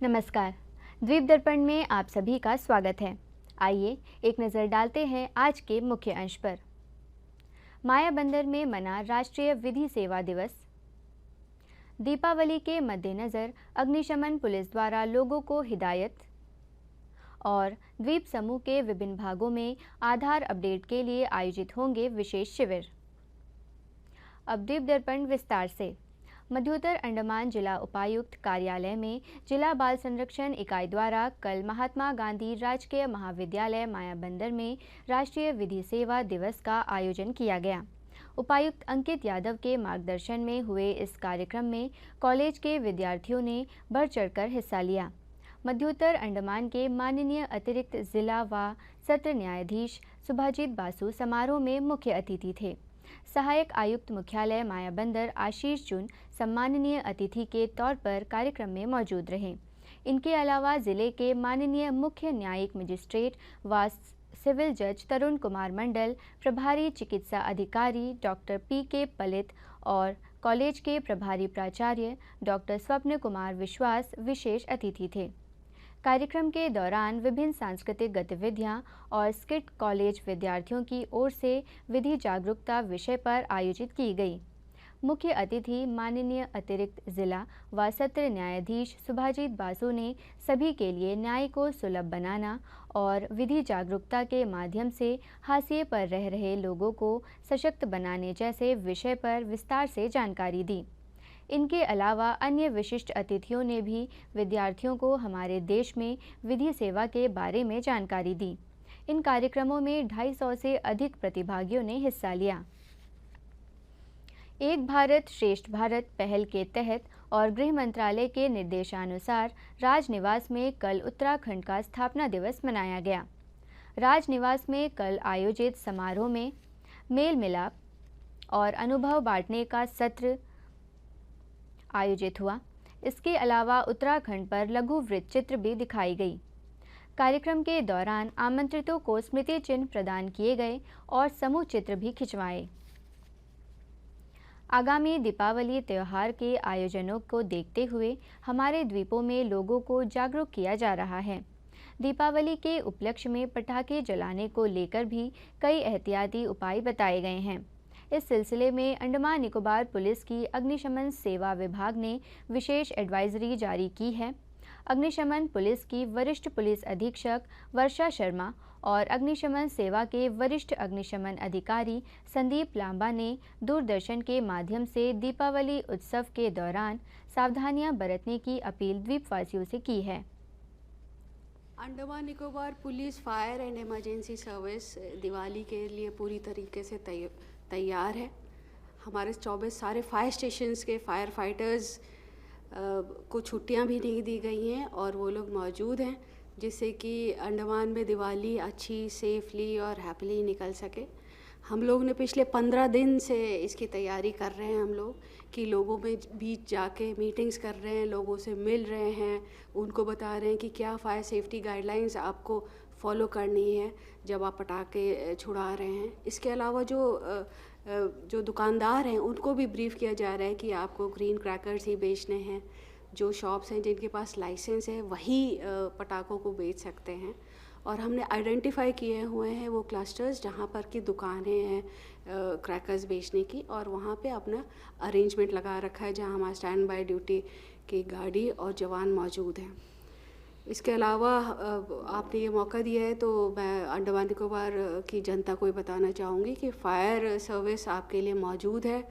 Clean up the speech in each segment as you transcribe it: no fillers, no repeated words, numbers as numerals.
नमस्कार। द्वीप दर्पण में आप सभी का स्वागत है। आइए एक नज़र डालते हैं आज के मुख्य अंश पर। मायाबंदर में मना राष्ट्रीय विधि सेवा दिवस। दीपावली के मद्देनज़र अग्निशमन पुलिस द्वारा लोगों को हिदायत। और द्वीप समूह के विभिन्न भागों में आधार अपडेट के लिए आयोजित होंगे विशेष शिविर। अब द्वीप दर्पण विस्तार से। मध्योत्तर अंडमान जिला उपायुक्त कार्यालय में जिला बाल संरक्षण इकाई द्वारा कल महात्मा गांधी राजकीय महाविद्यालय मायाबंदर में राष्ट्रीय विधि सेवा दिवस का आयोजन किया गया। उपायुक्त अंकित यादव के मार्गदर्शन में हुए इस कार्यक्रम में कॉलेज के विद्यार्थियों ने बढ़ चढ़कर हिस्सा लिया। मध्योत्तर अंडमान के माननीय अतिरिक्त जिला व सत्र न्यायाधीश सुभाजीत बासु समारोह में मुख्य अतिथि थे। सहायक आयुक्त मुख्यालय मायाबंदर आशीष जून सम्माननीय अतिथि के तौर पर कार्यक्रम में मौजूद रहे। इनके अलावा जिले के माननीय मुख्य न्यायिक मजिस्ट्रेट व सिविल जज तरुण कुमार मंडल, प्रभारी चिकित्सा अधिकारी डॉक्टर पी.के. पलित और कॉलेज के प्रभारी प्राचार्य डॉक्टर स्वप्न कुमार विश्वास विशेष अतिथि थे। कार्यक्रम के दौरान विभिन्न सांस्कृतिक गतिविधियां और स्किट कॉलेज विद्यार्थियों की ओर से विधि जागरूकता विषय पर आयोजित की गई। मुख्य अतिथि माननीय अतिरिक्त जिला व सत्र न्यायाधीश सुभाजीत बासु ने सभी के लिए न्याय को सुलभ बनाना और विधि जागरूकता के माध्यम से हाशिए पर रह रहे लोगों को सशक्त बनाने जैसे विषय पर विस्तार से जानकारी दी। इनके अलावा अन्य विशिष्ट अतिथियों ने भी विद्यार्थियों को हमारे देश में विधि सेवा के बारे में जानकारी दी। इन कार्यक्रमों में 250 से अधिक प्रतिभागियों ने हिस्सा लिया। एक भारत श्रेष्ठ भारत पहल के तहत और गृह मंत्रालय के निर्देशानुसार राजनिवास में कल उत्तराखंड का स्थापना दिवस मनाया गया। राजनिवास में कल आयोजित समारोह में मेल मिलाप और अनुभव बांटने का सत्र आयोजित हुआ। इसके अलावा उत्तराखंड पर लघु वृत्त चित्र भी दिखाई गई। कार्यक्रम के दौरान आमंत्रितों को स्मृति चिन्ह प्रदान किए गए और समूह चित्र भी खिंचवाए। आगामी दीपावली त्यौहार के आयोजनों को देखते हुए हमारे द्वीपों में लोगों को जागरूक किया जा रहा है। दीपावली के उपलक्ष्य में पटाखे जलाने को लेकर भी कई एहतियाती उपाय बताए गए हैं। इस सिलसिले में अंडमान निकोबार पुलिस की अग्निशमन सेवा विभाग ने विशेष एडवाइजरी जारी की है। अग्निशमन पुलिस की वरिष्ठ पुलिस अधीक्षक वर्षा शर्मा और अग्निशमन सेवा के वरिष्ठ अग्निशमन अधिकारी संदीप लांबा ने दूरदर्शन के माध्यम से दीपावली उत्सव के दौरान सावधानियां बरतने की अपील द्वीपवासियों से की है। Andaman Nicobar police fire and emergency service Diwali के लिए पूरी तरीके से तैयार है। हमारे 24 सारे फायर स्टेशंस के फायर फाइटर्स को छुट्टियां भी नहीं दी गई हैं और वो लोग मौजूद हैं, जिससे कि अंडमान में दिवाली अच्छी सेफली और हैप्पीली निकल सके। हम लोग ने पिछले 15 दिन से इसकी तैयारी कर रहे हैं। हम लोग कि लोगों में बीच जाके मीटिंग्स कर रहे हैं, लोगों से मिल रहे हैं, उनको बता रहे हैं कि क्या फायर सेफ्टी गाइडलाइंस आपको फॉलो करनी है जब आप पटाखे छुड़ा रहे हैं। इसके अलावा जो दुकानदार हैं उनको भी ब्रीफ किया जा रहा है कि आपको ग्रीन क्रैकर्स ही बेचने हैं। जो शॉप्स हैं जिनके पास लाइसेंस है वही पटाखों को बेच सकते हैं। और हमने आइडेंटिफाई किए हुए हैं वो क्लस्टर्स जहाँ पर की दुकानें हैं क्रैकर्स बेचने की, और वहाँ पे अपना अरेंजमेंट लगा रखा है जहाँ हमारा स्टैंड बाय ड्यूटी की गाड़ी और जवान मौजूद हैं। इसके अलावा आपने ये मौका दिया है तो मैं अंडमान निकोबार की जनता को ये बताना चाहूँगी कि फ़ायर सर्विस आपके लिए मौजूद है।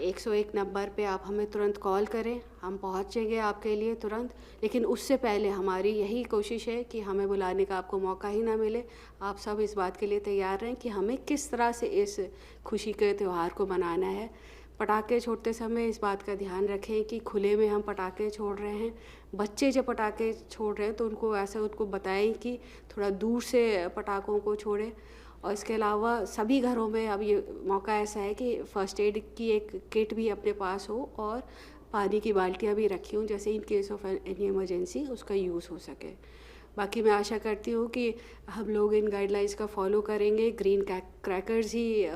101 नंबर पे आप हमें तुरंत कॉल करें, हम पहुंचेंगे आपके लिए तुरंत। लेकिन उससे पहले हमारी यही कोशिश है कि हमें बुलाने का आपको मौका ही ना मिले। आप सब इस बात के लिए तैयार रहें कि हमें किस तरह से इस खुशी के त्यौहार को मनाना है। पटाखे छोड़ते समय इस बात का ध्यान रखें कि खुले में हम पटाखे छोड़ रहे हैं। बच्चे जब पटाखे छोड़ रहे हैं तो उनको बताएं कि थोड़ा दूर से पटाखों को छोड़ें। और इसके अलावा सभी घरों में अब ये मौका ऐसा है कि फ़र्स्ट एड की एक किट भी अपने पास हो और पानी की बाल्टियाँ भी रखी हों, जैसे in case of any emergency उसका यूज़ हो सके। बाकी मैं आशा करती हूँ कि हम लोग इन गाइडलाइंस का फॉलो करेंगे, ग्रीन क्रैकर्स ही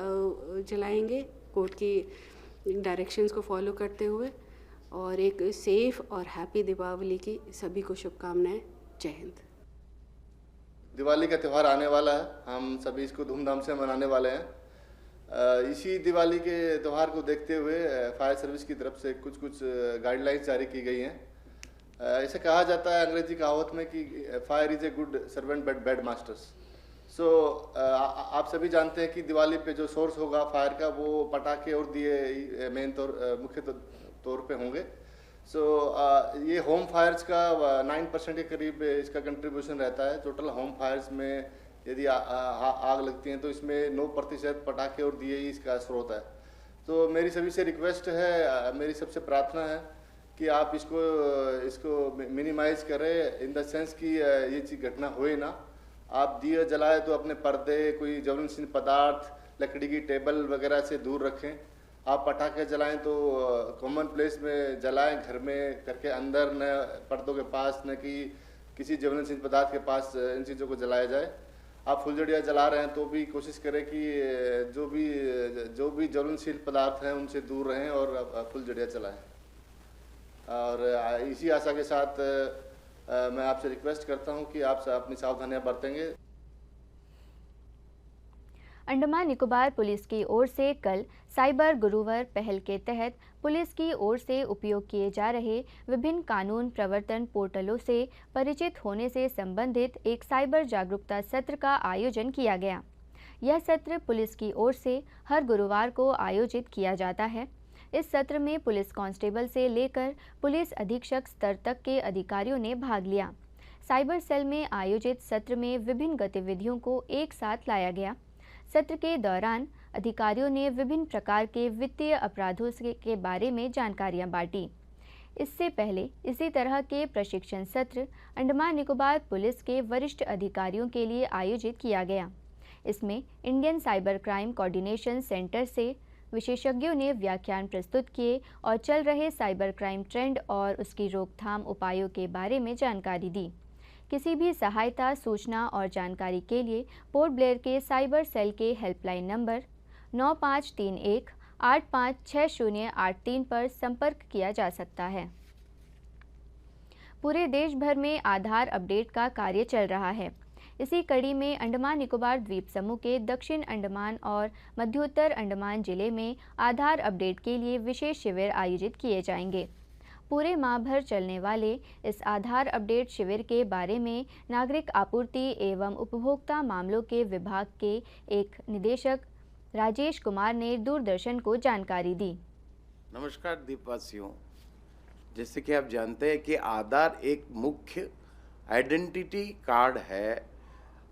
जलाएंगे कोर्ट की डायरेक्शंस को फॉलो करते हुए। और एक सेफ और हैप्पी दीपावली की सभी को शुभकामनाएं। जय हिंद। दिवाली का त्यौहार आने वाला है, हम सभी इसको धूमधाम से मनाने वाले हैं। इसी दिवाली के त्यौहार को देखते हुए फायर सर्विस की तरफ से कुछ गाइडलाइंस जारी की गई हैं। ऐसे कहा जाता है अंग्रेजी कहावत में कि fire is a good servant but bad masters. So आप सभी जानते हैं कि दिवाली पे जो सोर्स होगा फायर का वो पटाखे और दिए मुख्य तौर पे होंगे। सो ये होम फायर्स का 9% के करीब इसका कंट्रीब्यूशन रहता है। टोटल होम फायर्स में यदि आग लगती है तो इसमें 9% पटाखे और दिए ही इसका स्रोत है। तो मेरी सभी से रिक्वेस्ट है, मेरी सबसे प्रार्थना है कि आप इसको मिनिमाइज करें, इन द सेंस कि ये चीज़ घटना होए ना। आप दिए जलाए तो अपने पर्दे, कोई ज्वलनशील पदार्थ, लकड़ी की टेबल वगैरह से दूर रखें। आप पटाखे जलाएं तो कॉमन प्लेस में जलाएं, घर में करके, अंदर न पर्दों के पास, न कि किसी ज्वलनशील पदार्थ के पास इन चीज़ों को जलाया जाए। आप फुलझड़ियाँ जला रहे हैं तो भी कोशिश करें कि जो भी ज्वलनशील पदार्थ हैं उनसे दूर रहें और फुलझड़ियाँ जलाएं। और इसी आशा के साथ मैं आपसे रिक्वेस्ट करता हूं कि आप अपनी सावधानियां बरतेंगे। अंडमान निकोबार पुलिस की ओर से कल साइबर गुरुवर पहल के तहत पुलिस की ओर से उपयोग किए जा रहे विभिन्न कानून प्रवर्तन पोर्टलों से परिचित होने से संबंधित एक साइबर जागरूकता सत्र का आयोजन किया गया। यह सत्र पुलिस की ओर से हर गुरुवार को आयोजित किया जाता है। इस सत्र में पुलिस कांस्टेबल से लेकर पुलिस अधीक्षक स्तर तक के अधिकारियों ने भाग लिया। साइबर सेल में आयोजित सत्र में विभिन्न गतिविधियों को एक साथ लाया गया। सत्र के दौरान अधिकारियों ने विभिन्न प्रकार के वित्तीय अपराधों के बारे में जानकारियां बांटी। इससे पहले इसी तरह के प्रशिक्षण सत्र अंडमान निकोबार पुलिस के वरिष्ठ अधिकारियों के लिए आयोजित किया गया। इसमें Indian cyber crime coordination centre से विशेषज्ञों ने व्याख्यान प्रस्तुत किए और चल रहे साइबर क्राइम ट्रेंड और उसकी रोकथाम उपायों के बारे में जानकारी दी। किसी भी सहायता, सूचना और जानकारी के लिए पोर्ट ब्लेयर के साइबर सेल के हेल्पलाइन नंबर 9531 856083 पर संपर्क किया जा सकता है। पूरे देश भर में आधार अपडेट का कार्य चल रहा है। इसी कड़ी में अंडमान निकोबार द्वीप समूह के दक्षिण अंडमान और मध्योत्तर अंडमान जिले में आधार अपडेट के लिए विशेष शिविर आयोजित किए जाएंगे। पूरे माह भर चलने वाले इस आधार अपडेट शिविर के बारे में नागरिक आपूर्ति एवं उपभोक्ता मामलों के विभाग के एक निदेशक राजेश कुमार ने दूरदर्शन को जानकारी दी। नमस्कार द्वीपवासियों, जैसे कि आप जानते हैं कि आधार एक मुख्य आइडेंटिटी कार्ड है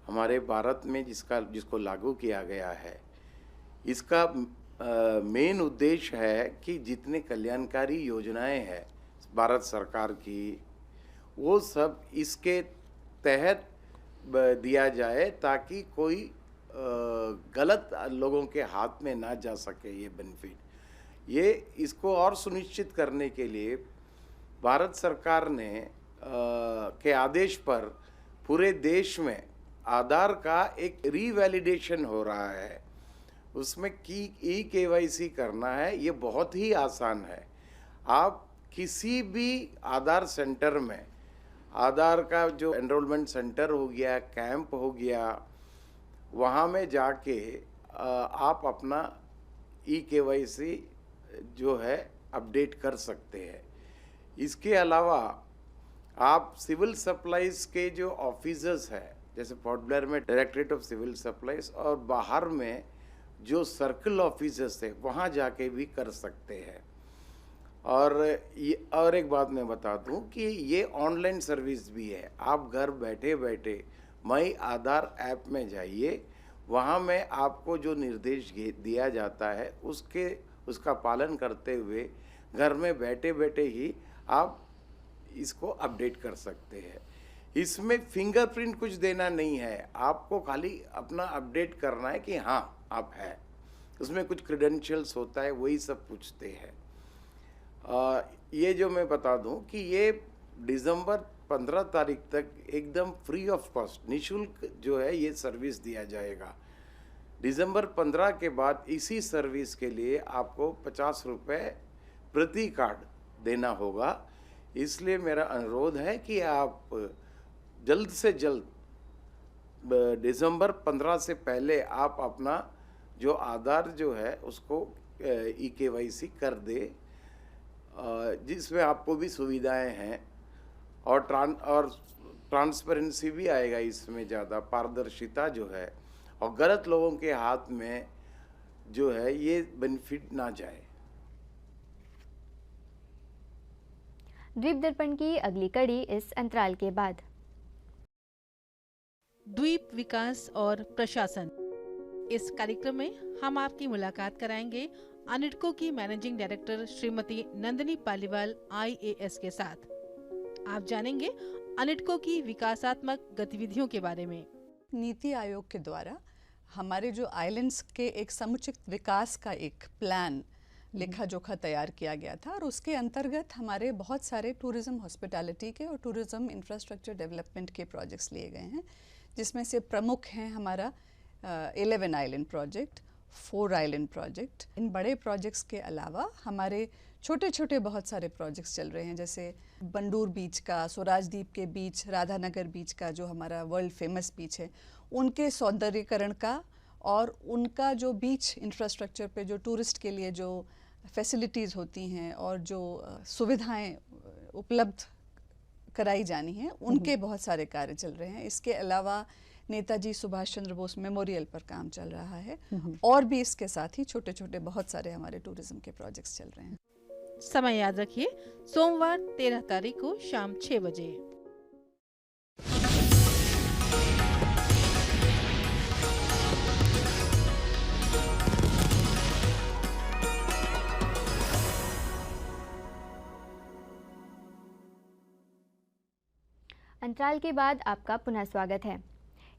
हमारे भारत में जिसको लागू किया गया है। इसका मेन उद्देश्य है कि जितने कल्याणकारी योजनाएं हैं भारत सरकार की, वो सब इसके तहत दिया जाए ताकि कोई गलत लोगों के हाथ में ना जा सके ये बेनिफिट। ये इसको और सुनिश्चित करने के लिए भारत सरकार ने के आदेश पर पूरे देश में आधार का एक रीवैलिडेशन हो रहा है। उसमें KYC करना है। ये बहुत ही आसान है। आप किसी भी आधार सेंटर में, आधार का जो एनरोलमेंट सेंटर हो गया, कैंप हो गया, वहाँ में जाके आप अपना KYC जो है अपडेट कर सकते हैं। इसके अलावा आप सिविल सप्लाईज के जो ऑफिसर्स हैं, जैसे पोर्ट ब्लेयर में डायरेक्टरेट ऑफ सिविल सप्लाईज, और बाहर में जो सर्कल ऑफिसर्स है वहाँ जाके भी कर सकते हैं। और एक बात मैं बता दूं कि ये ऑनलाइन सर्विस भी है। आप घर बैठे बैठे माई आधार ऐप में जाइए, वहाँ में आपको जो निर्देश दिया जाता है उसका पालन करते हुए घर में बैठे बैठे ही आप इसको अपडेट कर सकते हैं। इसमें फिंगरप्रिंट कुछ देना नहीं है, आपको खाली अपना अपडेट करना है कि हाँ आप है। उसमें कुछ क्रेडेंशियल्स होता है, वही सब पूछते हैं। ये जो मैं बता दूं कि ये दिसंबर 15 तारीख तक एकदम फ्री ऑफ कॉस्ट, निःशुल्क जो है ये सर्विस दिया जाएगा। दिसंबर 15 के बाद इसी सर्विस के लिए आपको 50 रुपये प्रति कार्ड देना होगा। इसलिए मेरा अनुरोध है कि आप जल्द से जल्द दिसंबर 15 से पहले आप अपना जो आधार जो है उसको ई-KYC कर दे, जिसमें आपको भी सुविधाएं हैं और ट्रांसपेरेंसी भी आएगा, इसमें ज़्यादा पारदर्शिता जो है, और गलत लोगों के हाथ में जो है ये बेनिफिट ना जाए। द्वीप दर्पण की अगली कड़ी इस अंतराल के बाद। द्वीप विकास और प्रशासन, इस कार्यक्रम में हम आपकी मुलाकात कराएंगे अनिडको की managing director Shrimati Nandini Paliwal IAS के साथ। आप जानेंगे अनिडको की विकासात्मक गतिविधियों के बारे में। नीति आयोग के द्वारा हमारे जो आइलैंड्स के एक समुचित विकास का एक प्लान लेखा जोखा तैयार किया गया था, और उसके अंतर्गत हमारे बहुत सारे टूरिज़्म हॉस्पिटैलिटी के और टूरिज़्म इंफ्रास्ट्रक्चर डेवलपमेंट के प्रोजेक्ट्स लिए गए हैं, जिसमें से प्रमुख हैं हमारा 11 आइलैंड प्रोजेक्ट, 4 आइलैंड प्रोजेक्ट। इन बड़े प्रोजेक्ट्स के अलावा हमारे छोटे छोटे बहुत सारे प्रोजेक्ट्स चल रहे हैं, जैसे बंडूर बीच का, स्वराज द्वीप के बीच, राधानगर बीच का जो हमारा वर्ल्ड फेमस बीच है, उनके सौंदर्यीकरण का और उनका जो बीच इंफ्रास्ट्रक्चर पे जो टूरिस्ट के लिए जो फैसिलिटीज़ होती हैं और जो सुविधाएं उपलब्ध कराई जानी हैं, उनके बहुत सारे कार्य चल रहे हैं। इसके अलावा नेताजी सुभाष चंद्र बोस मेमोरियल पर काम चल रहा है, और भी इसके साथ ही छोटे छोटे बहुत सारे हमारे टूरिज्म के प्रोजेक्ट्स चल रहे हैं। समय याद रखिए, सोमवार 13 तारीख को शाम 6 बजे। अंतराल के बाद आपका पुनः स्वागत है।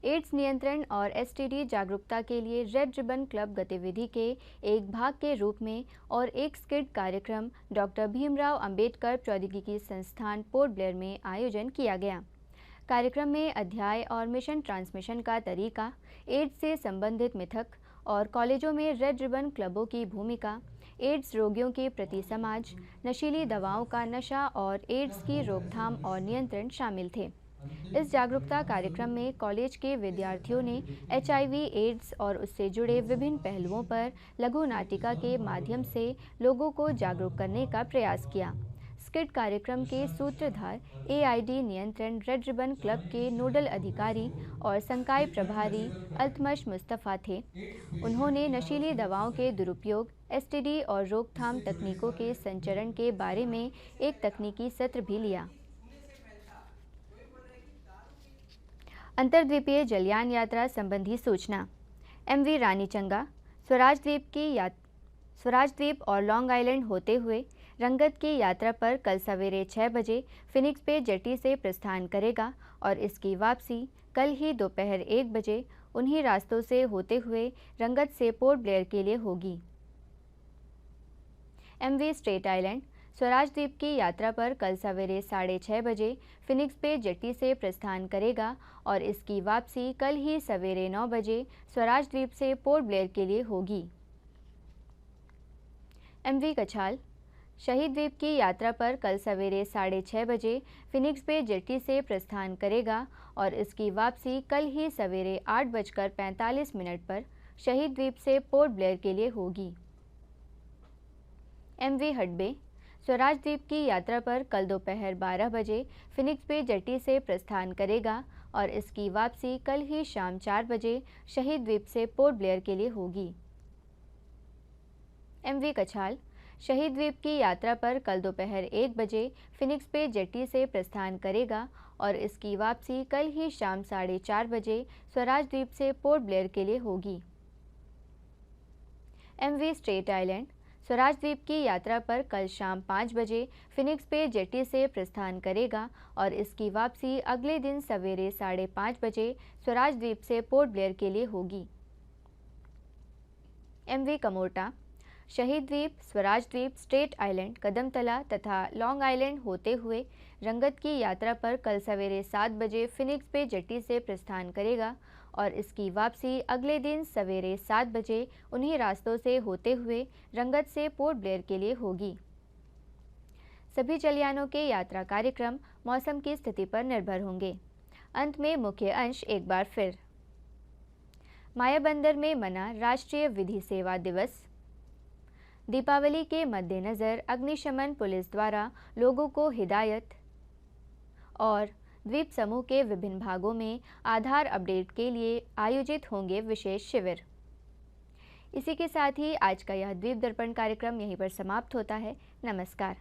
एड्स नियंत्रण और STD जागरूकता के लिए रेड रिबन क्लब गतिविधि के एक भाग के रूप में और एक स्किट कार्यक्रम डॉक्टर भीमराव अंबेडकर प्रौद्योगिकी संस्थान पोर्ट ब्लेयर में आयोजन किया गया। कार्यक्रम में अध्याय और मिशन ट्रांसमिशन का तरीका, एड्स से संबंधित मिथक और कॉलेजों में रेड रिबन क्लबों की भूमिका, एड्स रोगियों के प्रति समाज, नशीली दवाओं का नशा और एड्स की रोकथाम और नियंत्रण शामिल थे। इस जागरूकता कार्यक्रम में कॉलेज के विद्यार्थियों ने HIV, एड्स और उससे जुड़े विभिन्न पहलुओं पर लघु नाटिका के माध्यम से लोगों को जागरूक करने का प्रयास किया। स्किट कार्यक्रम के सूत्रधार AID नियंत्रण रेड रिबन क्लब के नोडल अधिकारी और संकाय प्रभारी अल्तमश मुस्तफ़ा थे। उन्होंने नशीली दवाओं के दुरुपयोग, STD और रोकथाम तकनीकों के संचरण के बारे में एक तकनीकी सत्र भी लिया। अंतर्द्वीपीय जलयान यात्रा संबंधी सूचना। MV रानीचंगा स्वराज द्वीप और लॉन्ग आइलैंड होते हुए रंगत की यात्रा पर कल सवेरे 6 बजे फिनिक्स पे जेटी से प्रस्थान करेगा और इसकी वापसी कल ही दोपहर 1 बजे उन्हीं रास्तों से होते हुए रंगत से पोर्ट ब्लेयर के लिए होगी। MV स्ट्रेट आइलैंड स्वराज द्वीप की यात्रा पर कल सवेरे 6:30 बजे फिनिक्स पे जेटी से प्रस्थान करेगा और इसकी वापसी कल ही सवेरे 9 बजे स्वराज द्वीप से पोर्ट ब्लेयर के लिए होगी। MV कछाल शहीद द्वीप की यात्रा पर कल सवेरे 6:30 बजे फिनिक्स पे जेटी से प्रस्थान करेगा और इसकी वापसी कल ही सवेरे 8:45 पर शहीद द्वीप से पोर्ट ब्लेयर के लिए होगी। MV हडबे स्वराज द्वीप की यात्रा पर कल दोपहर 12 बजे फिनिक्स पे जेटी से प्रस्थान करेगा और इसकी वापसी कल ही शाम 4 बजे शहीद द्वीप से पोर्ट ब्लेयर के लिए होगी। MV कछाल शहीद द्वीप की यात्रा पर कल दोपहर 1 बजे फिनिक्स पे जेटी से प्रस्थान करेगा और इसकी वापसी कल ही शाम 4:30 बजे स्वराज द्वीप से पोर्ट ब्लेयर के लिए होगी। MV स्ट्रेट आइलैंड स्वराज द्वीप की यात्रा पर कल शाम 5 बजे फिनिक्स पे जेटी से प्रस्थान करेगा और इसकी वापसी अगले दिन सवेरे 5:30 बजे स्वराज द्वीप से पोर्ट ब्लेयर के लिए होगी। MV कमोटा शहीद द्वीप, स्वराज द्वीप, स्ट्रेट आइलैंड, कदमतला तथा लॉन्ग आइलैंड होते हुए रंगत की यात्रा पर कल सवेरे 7 बजे फिनिक्स पे जेटी से प्रस्थान करेगा और इसकी वापसी अगले दिन सवेरे 7 बजे उन्हीं रास्तों से होते हुए रंगत से पोर्ट ब्लेयर के लिए होगी। सभी जलयानों के यात्रा कार्यक्रम मौसम की स्थिति पर निर्भर होंगे। अंत में मुख्य अंश एक बार फिर। मायाबंदर में मना राष्ट्रीय विधि सेवा दिवस। दीपावली के मद्देनज़र अग्निशमन पुलिस द्वारा लोगों को हिदायत। और द्वीप समूह के विभिन्न भागों में आधार अपडेट के लिए आयोजित होंगे विशेष शिविर। इसी के साथ ही आज का यह द्वीप दर्पण कार्यक्रम यहीं पर समाप्त होता है। नमस्कार।